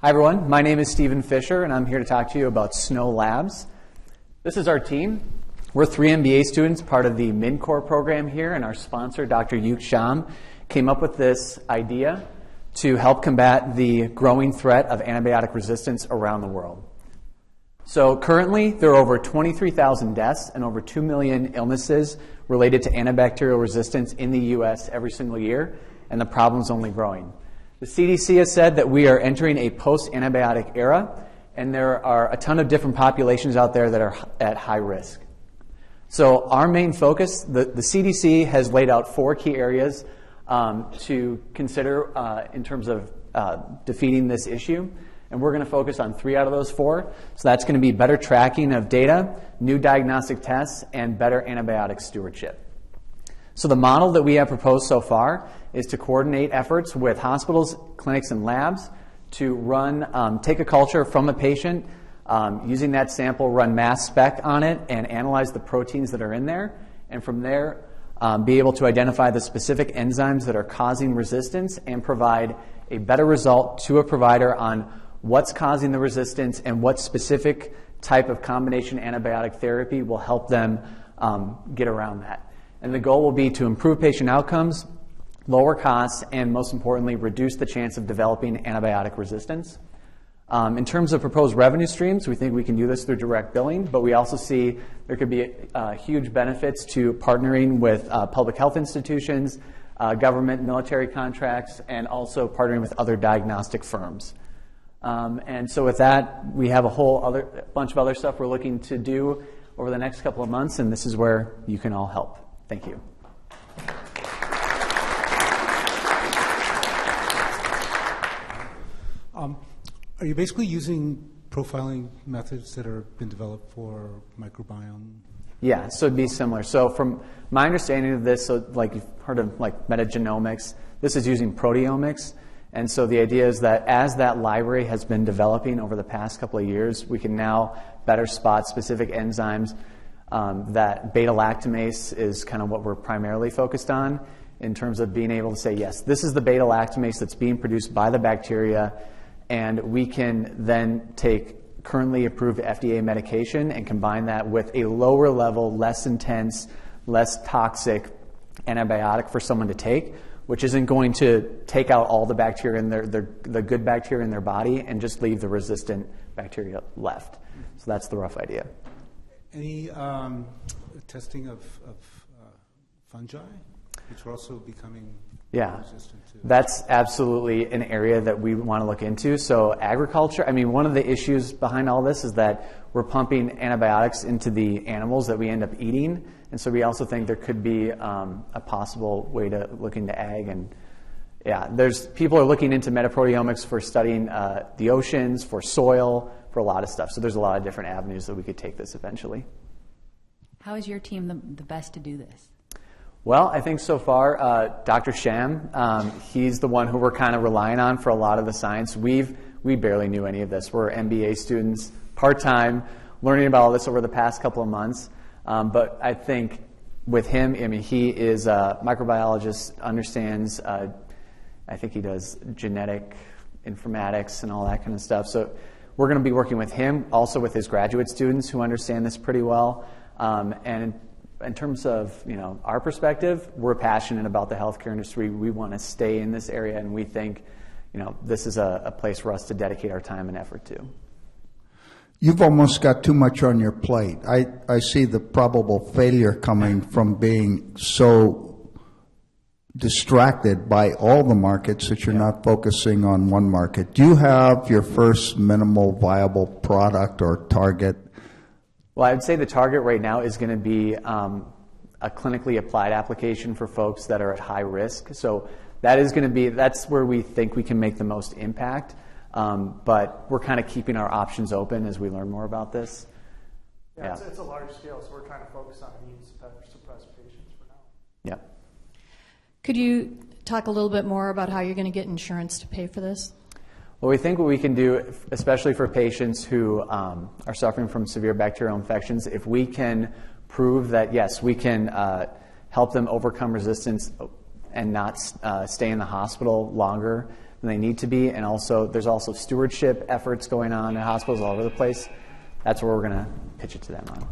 Hi everyone, my name is Stephen Fisher and I'm here to talk to you about Snow Labs. This is our team. We're 3 MBA students, part of the MinCore program here, and our sponsor, Dr. Yuk Sham, came up with this idea to help combat the growing threat of antibiotic resistance around the world. So currently, there are over 23,000 deaths and over 2 million illnesses related to antibacterial resistance in the U.S. every single year, and the problem's only growing. The CDC has said that we are entering a post-antibiotic era, and there are a ton of different populations out there that are at high risk. So our main focus, the CDC has laid out 4 key areas to consider in terms of defeating this issue, and we're going to focus on 3 out of those 4. So that's going to be better tracking of data, new diagnostic tests, and better antibiotic stewardship. So the model that we have proposed so far is to coordinate efforts with hospitals, clinics, and labs to run, take a culture from a patient, using that sample, run mass spec on it, and analyze the proteins that are in there, and from there be able to identify the specific enzymes that are causing resistance and provide a better result to a provider on what's causing the resistance and what specific type of combination antibiotic therapy will help them get around that. And the goal will be to improve patient outcomes, lower costs, and most importantly, reduce the chance of developing antibiotic resistance. In terms of proposed revenue streams, we think we can do this through direct billing, but we also see there could be huge benefits to partnering with public health institutions, government, military contracts, and also partnering with other diagnostic firms. And so with that, we have a whole bunch of other stuff we're looking to do over the next couple of months, and this is where you can all help. Thank you. Are you basically using profiling methods that have been developed for microbiome? Yeah, so it'd be similar. So from my understanding of this, so like you've heard of like metagenomics, this is using proteomics. And so the idea is that as that library has been developing over the past couple of years, we can now better spot specific enzymes. That beta-lactamase is kind of what we're primarily focused on in terms of being able to say, yes, this is the beta-lactamase that's being produced by the bacteria, and we can then take currently approved FDA medication and combine that with a lower level, less intense, less toxic antibiotic for someone to take, which isn't going to take out all the bacteria in the good bacteria in their body and just leave the resistant bacteria left. So that's the rough idea. Any testing of fungi, which are also becoming resistant to? That's absolutely an area that we want to look into. So agriculture, I mean, one of the issues behind all this is that we're pumping antibiotics into the animals that we end up eating. And so we also think there could be a possible way to look into ag. And people are looking into metaproteomics for studying the oceans, for soil, for a lot of stuff. So there's a lot of different avenues that we could take this eventually. How is your team the best to do this? Well, I think so far, Dr. Sham, he's the one who we're kind of relying on for a lot of the science. We barely knew any of this. We're MBA students, part-time, learning about all this over the past couple of months. But I think with him, I mean, he is a microbiologist, understands, I think he does genetic informatics and all that kind of stuff. So we're going to be working with him, also with his graduate students who understand this pretty well. And in terms of our perspective, we're passionate about the healthcare industry. We want to stay in this area, and we think this is a place for us to dedicate our time and effort to. You've almost got too much on your plate. I see the probable failure coming from being so distracted by all the markets that you're not focusing on one market. Do you have your first minimal viable product or target? Well, I would say the target right now is going to be a clinically applied application for folks that are at high risk. So that's where we think we can make the most impact. But we're kind of keeping our options open as we learn more about this. Yeah. It's a large scale, so we're trying to focus on immune suppressed patients for now. Yeah. Could you talk a little bit more about how you're going to get insurance to pay for this? Well, we think what we can do, especially for patients who are suffering from severe bacterial infections, if we can prove that, yes, we can help them overcome resistance. and not stay in the hospital longer than they need to be. And also, there's also stewardship efforts going on at hospitals all over the place. That's where we're going to pitch it to them on.